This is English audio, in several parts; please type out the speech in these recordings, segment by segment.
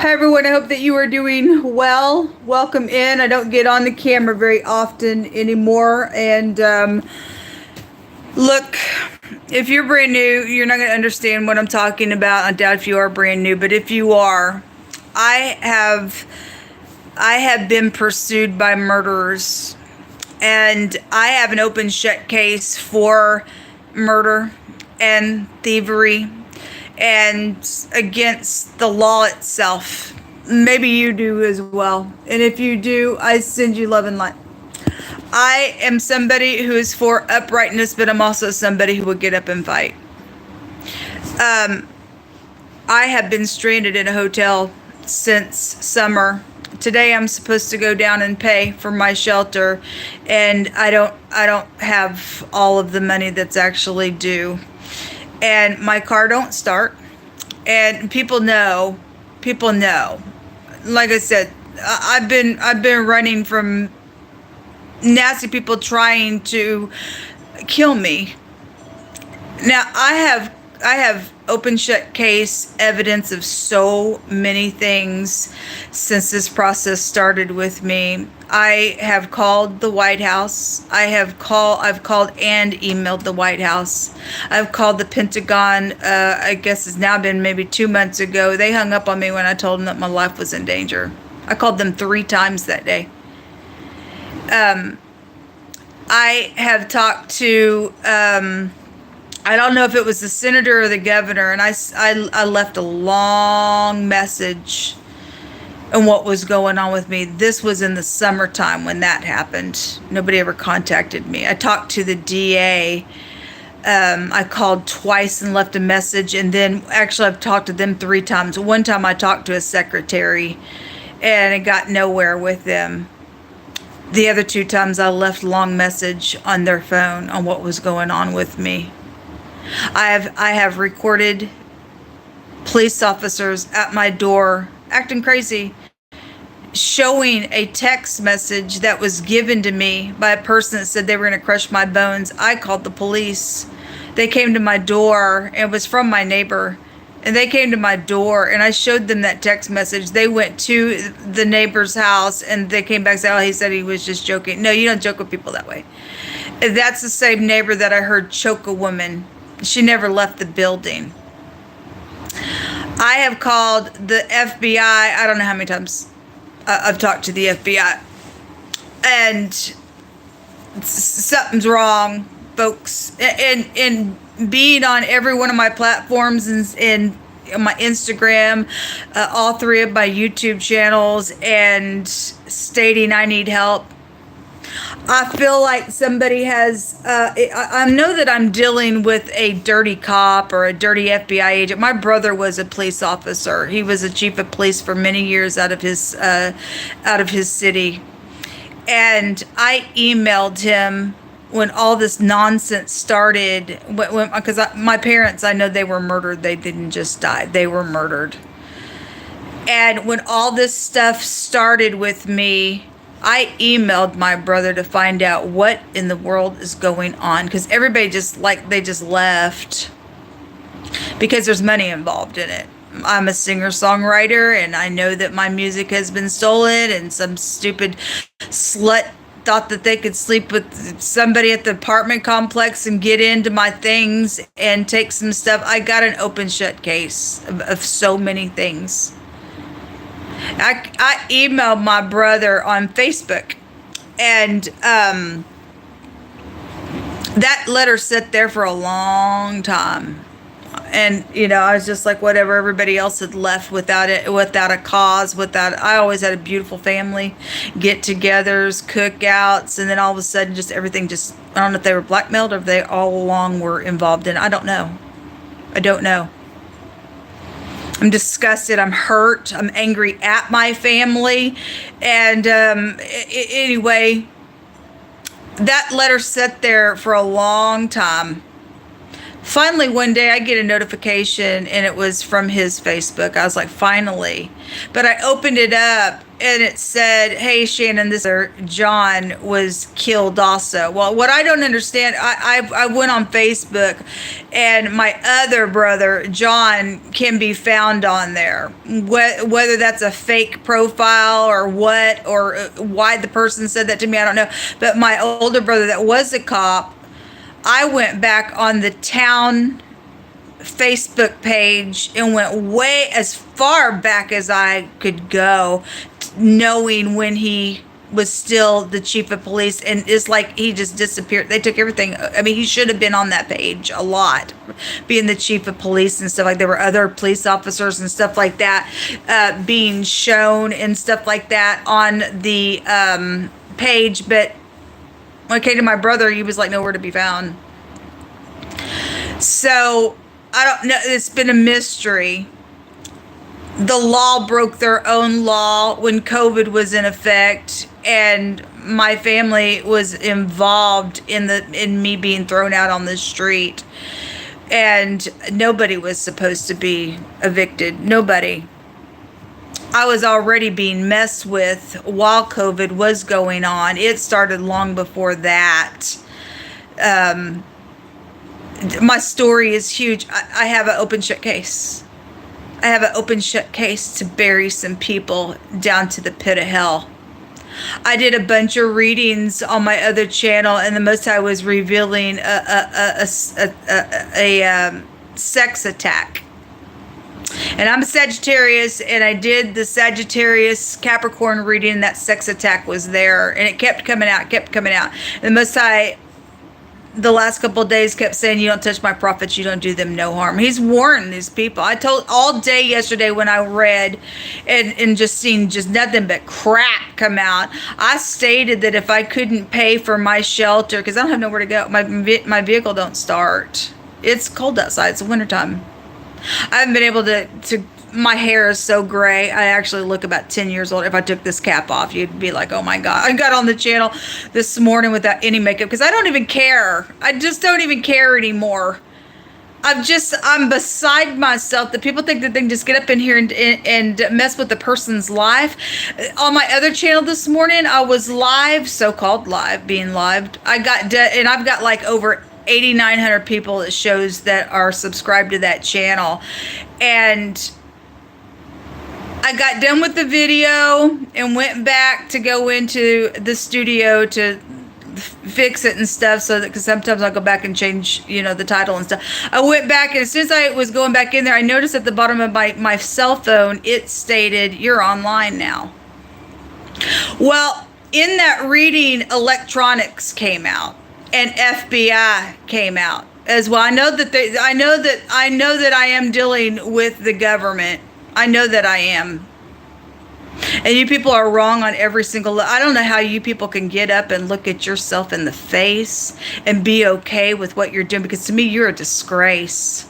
Hi everyone, I hope that you are doing well. Welcome in. I don't get on the camera very often anymore. And look, if you're brand new, you're not going to understand what I'm talking about. I doubt if you are brand new, but if you are, I have been pursued by murderers. And I have an open shut case for murder and thievery and against the law itself. Maybe you do as well. And if you do, I send you love and light. I am somebody who is for uprightness, but I'm also somebody who will get up and fight. I have been stranded in a hotel since summer. Today I'm supposed to go down and pay for my shelter, and I don't have all of the money that's actually due. And my car don't start, and people know. Like I said, I've been running from nasty people trying to kill me. Now I have open shut case evidence of so many things since this process started with me. I have called the White House. I've called and emailed the White House. I've called the Pentagon. I guess it's now been maybe 2 months ago. They hung up on me when I told them that my life was in danger. I called them 3 times that day. I have talked to, I don't know if it was the senator or the governor, and I left a long message on what was going on with me. This was in the summertime when that happened. Nobody ever contacted me. I talked to the DA. I called twice and left a message, and then actually I've talked to them 3 times. One time I talked to a secretary, and it got nowhere with them. The other 2 times I left a long message on their phone on what was going on with me. I have recorded police officers at my door acting crazy, showing a text message that was given to me by a person that said they were going to crush my bones. I called the police. They came to my door. It was from my neighbor. And they came to my door, and I showed them that text message. They went to the neighbor's house, and they came back and said, oh, he said he was just joking. No, you don't joke with people that way. And that's the same neighbor that I heard choke a woman. She never left the building. I have called the FBI. I don't know how many times I've talked to the FBI. And something's wrong, folks. And being on every one of my platforms and my Instagram, all 3 of my YouTube channels, and stating I need help. I feel like somebody has, I know that I'm dealing with a dirty cop or a dirty FBI agent. My brother was a police officer. He was a chief of police for many years out of his city. And I emailed him when all this nonsense started, because my parents, I know they were murdered. They didn't just die. They were murdered. And when all this stuff started with me, I emailed my brother to find out what in the world is going on, because everybody they just left because there's money involved in it. I'm a singer-songwriter, and I know that my music has been stolen, and some stupid slut thought that they could sleep with somebody at the apartment complex and get into my things and take some stuff. I got an open shut case of so many things. I emailed my brother on Facebook, and that letter sat there for a long time. And, I was just like, whatever, everybody else had left without a cause, I always had a beautiful family, get-togethers, cookouts, and then all of a sudden everything I don't know if they were blackmailed or if they all along were involved in it. I don't know. I'm disgusted. I'm hurt. I'm angry at my family. And anyway, that letter sat there for a long time. Finally, one day I get a notification and it was from his Facebook. I was like, finally. But I opened it up and it said, hey, Shannon, this John was killed also. Well, what I don't understand, I went on Facebook and my other brother, John, can be found on there. Whether that's a fake profile or what, or why the person said that to me, I don't know. But my older brother that was a cop, I went back on the town Facebook page and went way as far back as I could go, knowing when he was still the chief of police, and it's like he just disappeared. They took everything. I mean, he should have been on that page a lot, being the chief of police and stuff. Like, there were other police officers and stuff like that being shown and stuff like that on the page, but when it came to my brother, he was like nowhere to be found. So I don't know. It's been a mystery. The law broke their own law when COVID was in effect, and my family was involved in me being thrown out on the street, and nobody was supposed to be evicted. Nobody. I was already being messed with while COVID was going on. It started long before that. My story is huge. I have an open shut case. I have an open shut case to bury some people down to the pit of hell. I did a bunch of readings on my other channel, and the Most High was revealing a sex attack. And I'm a Sagittarius, and I did the Sagittarius Capricorn reading, and that sex attack was there, and it kept coming out, And the Most High, the last couple of days, kept saying, you don't touch my prophets, you don't do them no harm. He's warned these people. I told all day yesterday when I read and just seen just nothing but crap come out. I stated that if I couldn't pay for my shelter, because I don't have nowhere to go, my vehicle don't start. It's cold outside. It's wintertime. I haven't been able to, my hair is so gray. I actually look about 10 years old. If I took this cap off, you'd be like, oh my God. I got on the channel this morning without any makeup because I don't even care. I just don't even care anymore. I'm beside myself that people think that they can just get up in here and mess with the person's life. On my other channel this morning, I was live, so-called live, being live. I've got like over 8,900 people that shows that are subscribed to that channel. And I got done with the video and went back to go into the studio to fix it and stuff, so that, because sometimes I'll go back and change, the title and stuff. I went back, and as soon as I was going back in there, I noticed at the bottom of my cell phone, it stated, you're online now. Well, in that reading, electronics came out. And FBI came out as well. I know that I am dealing with the government. I know that I am. And you people are wrong on every single I don't know how you people can get up and look at yourself in the face and be okay with what you're doing, because to me, you're a disgrace.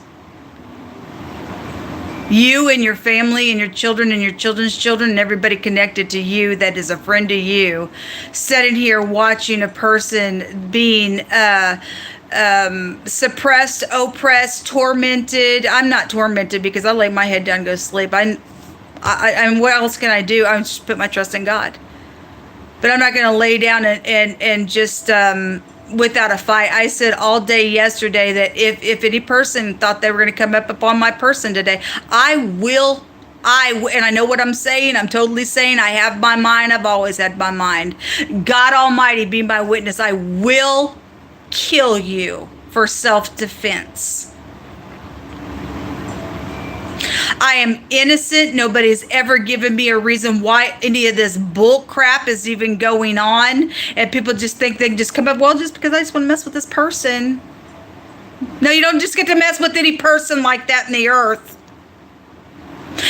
You and your family and your children and your children's children and everybody connected to you that is a friend to you, sitting here watching a person being suppressed, oppressed, tormented. I'm not tormented because I lay my head down and go to sleep. I what else can I do? I just put my trust in God. But I'm not going to lay down and just without a fight. I said all day yesterday that if any person thought they were going to come up upon my person today, and I know what I'm saying. I'm totally saying I have my mind. I've always had my mind. God Almighty be my witness. I will kill you for self-defense. I am innocent. Nobody's ever given me a reason why any of this bull crap is even going on. And people just think they can just come up, well, just because I just want to mess with this person. No, you don't just get to mess with any person like that in the earth.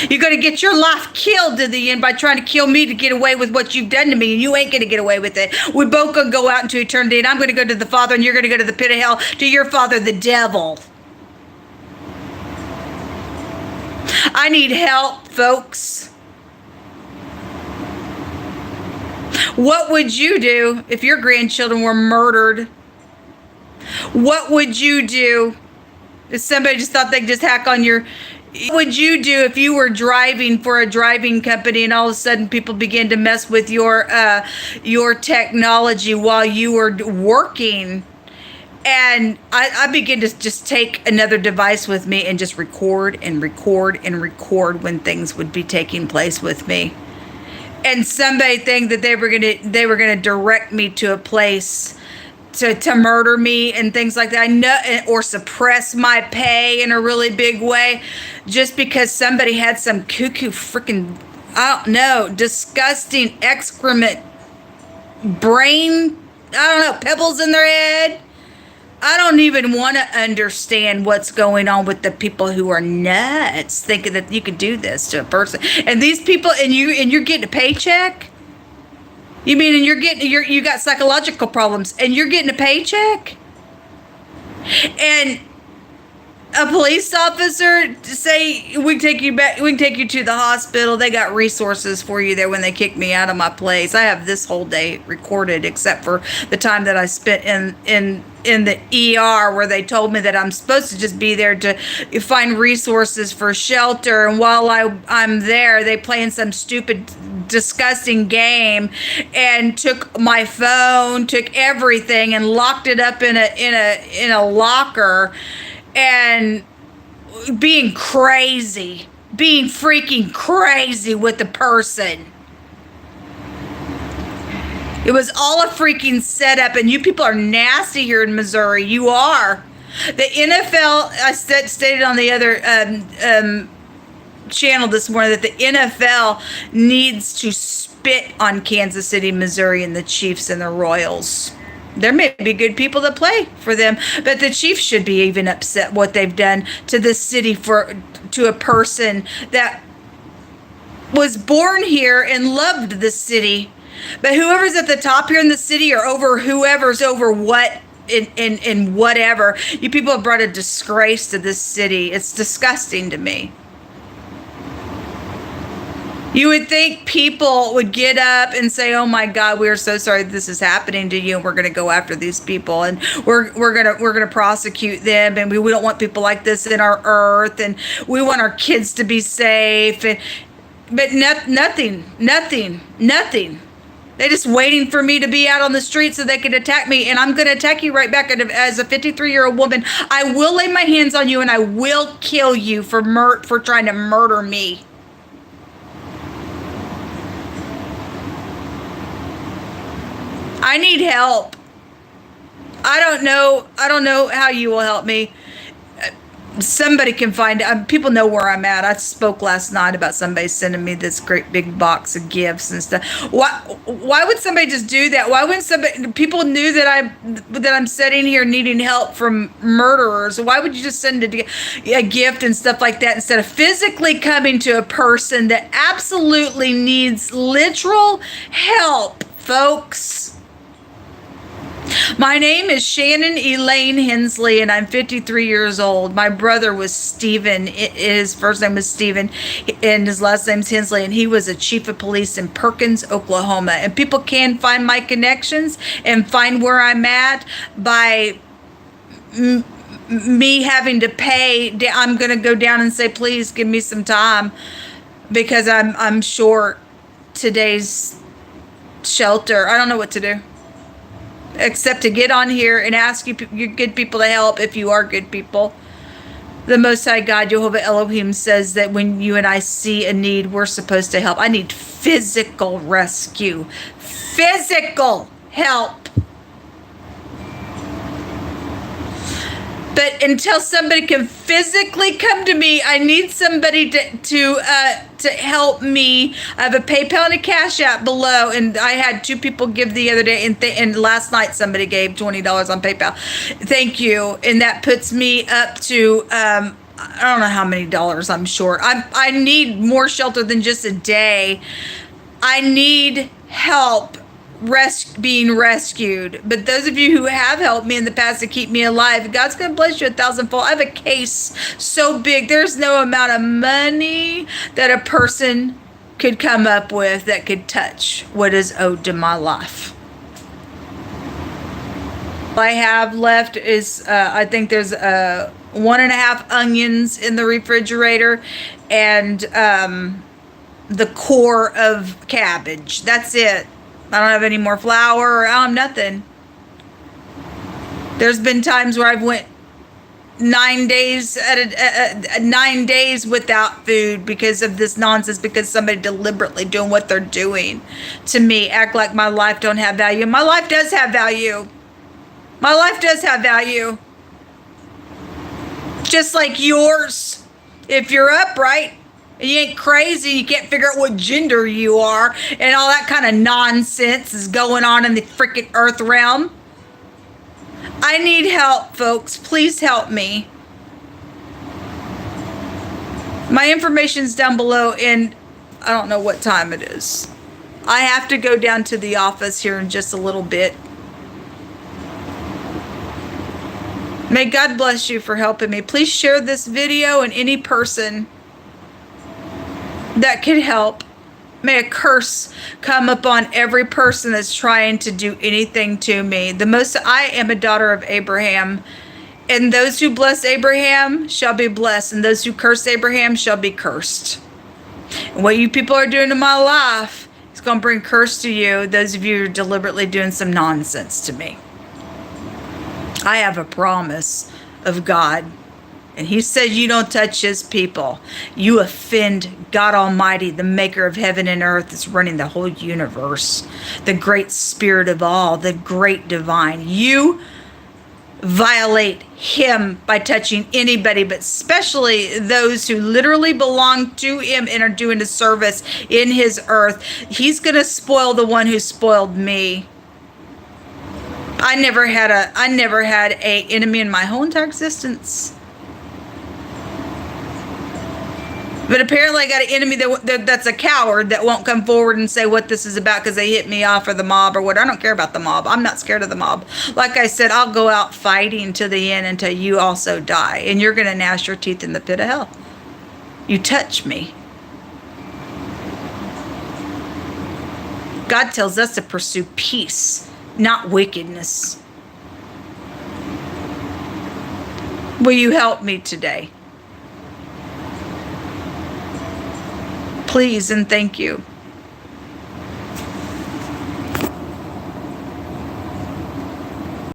You're going to get your life killed to the end by trying to kill me to get away with what you've done to me, and you ain't going to get away with it. We're both going to go out into eternity, and I'm going to go to the Father, and you're going to go to the pit of hell, to your father, the devil. I need help, folks. What would you do if your grandchildren were murdered? What would you do If somebody just thought they could just hack on your... What would you do if you were driving for a driving company and all of a sudden people begin to mess with your technology while you were working? And I begin to just take another device with me and just record and record and record when things would be taking place with me. And somebody think that they were gonna direct me to a place to murder me and things like that. I know, or suppress my pay in a really big way, just because somebody had some cuckoo freaking, I don't know, disgusting excrement brain, I don't know, pebbles in their head. I don't even want to understand what's going on with the people who are nuts, thinking that you could do this to a person. And these people, and you're getting a paycheck. You mean, and you got psychological problems, and you're getting a paycheck? And a police officer say, we can take you back, we can take you to the hospital. They got resources for you there when they kicked me out of my place. I have this whole day recorded, except for the time that I spent in the ER, where they told me that I'm supposed to just be there to find resources for shelter. And while I'm there, they playing some stupid, disgusting game and took my phone, took everything, and locked it up in a locker, and being freaking crazy with the person. It was all a freaking setup, and you people are nasty here in Missouri. You are. The NFL, I stated on the other channel this morning that the NFL needs to spit on Kansas City, Missouri, and the Chiefs and the Royals. There may be good people that play for them, but the Chiefs should be even upset what they've done to this city, to a person that was born here and loved the city. But whoever's at the top here in the city, or over whoever's over what in whatever, you people have brought a disgrace to this city. It's disgusting to me. You would think people would get up and say, "Oh my God, we are so sorry this is happening to you, and we're going to go after these people, and we're going to prosecute them, and we don't want people like this in our earth, and we want our kids to be safe." But nothing. They're just waiting for me to be out on the street so they can attack me, and I'm going to attack you right back. As a 53-year-old woman, I will lay my hands on you, and I will kill you for trying to murder me. I need help. I don't know how you will help me. Somebody can find it. People know where I'm at. I spoke last night about somebody sending me this great big box of gifts and stuff. Why would somebody just do that? Why wouldn't people knew that I'm sitting here needing help from murderers? Why would you just send a gift and stuff like that, instead of physically coming to a person that absolutely needs literal help, folks? My name is Shannon E Hensley, and I'm 53 years old. My brother was Stephen. His first name was Stephen, and his last name's Hensley, and he was a chief of police in Perkins, Oklahoma. And people can find my connections and find where I'm at by me having to pay. I'm going to go down and say, please give me some time, because I'm short today's shelter. I don't know what to do, except to get on here and ask you good people to help if you are good people. The Most High God, Jehovah Elohim, says that when you and I see a need, we're supposed to help. I need physical rescue. Physical help. But until somebody can physically come to me, I need somebody to help me. I have a PayPal and a Cash App below, and I had 2 people give the other day, and last night somebody gave $20 on PayPal. Thank you, and that puts me up to I don't know how many dollars I'm short. I need more shelter than just a day. I need help being rescued. But those of you who have helped me in the past to keep me alive, God's going to bless you 1,000-fold. I have a case so big, there's no amount of money that a person could come up with that could touch what is owed to my life. All I have left is I think there's 1.5 onions in the refrigerator, and the core of cabbage. That's it. I don't have any more flour or nothing. There's been times where I've went 9 days 9 days without food because of this nonsense, because somebody deliberately doing what they're doing to me, act like my life don't have value. My life does have value. My life does have value. Just like yours. If you're upright and you ain't crazy, you can't figure out what gender you are, and all that kind of nonsense is going on in the freaking earth realm. I need help, folks. Please help me. My information's down below, and I don't know what time it is. I have to go down to the office here in just a little bit. May God bless you for helping me. Please share this video, and any person that could help. May a curse come upon every person that's trying to do anything to me. I am a daughter of Abraham, and those who bless Abraham shall be blessed, and those who curse Abraham shall be cursed. And what you people are doing to my life is going to bring curse to you, those of you who are deliberately doing some nonsense to me. I have a promise of God. And he said, you don't touch his people. You offend God Almighty, the maker of heaven and earth, that's running the whole universe, the great spirit of all, the great divine. You violate him by touching anybody, but especially those who literally belong to him and are doing a service in his earth. He's going to spoil the one who spoiled me. I never had a enemy in my whole entire existence. But apparently I got an enemy that's a coward that won't come forward and say what this is about because they hit me off, or the mob or what. I don't care about the mob. I'm not scared of the mob. Like I said, I'll go out fighting to the end until you also die. And you're going to gnash your teeth in the pit of hell. You touch me. God tells us to pursue peace, not wickedness. Will you help me today? Please and thank you.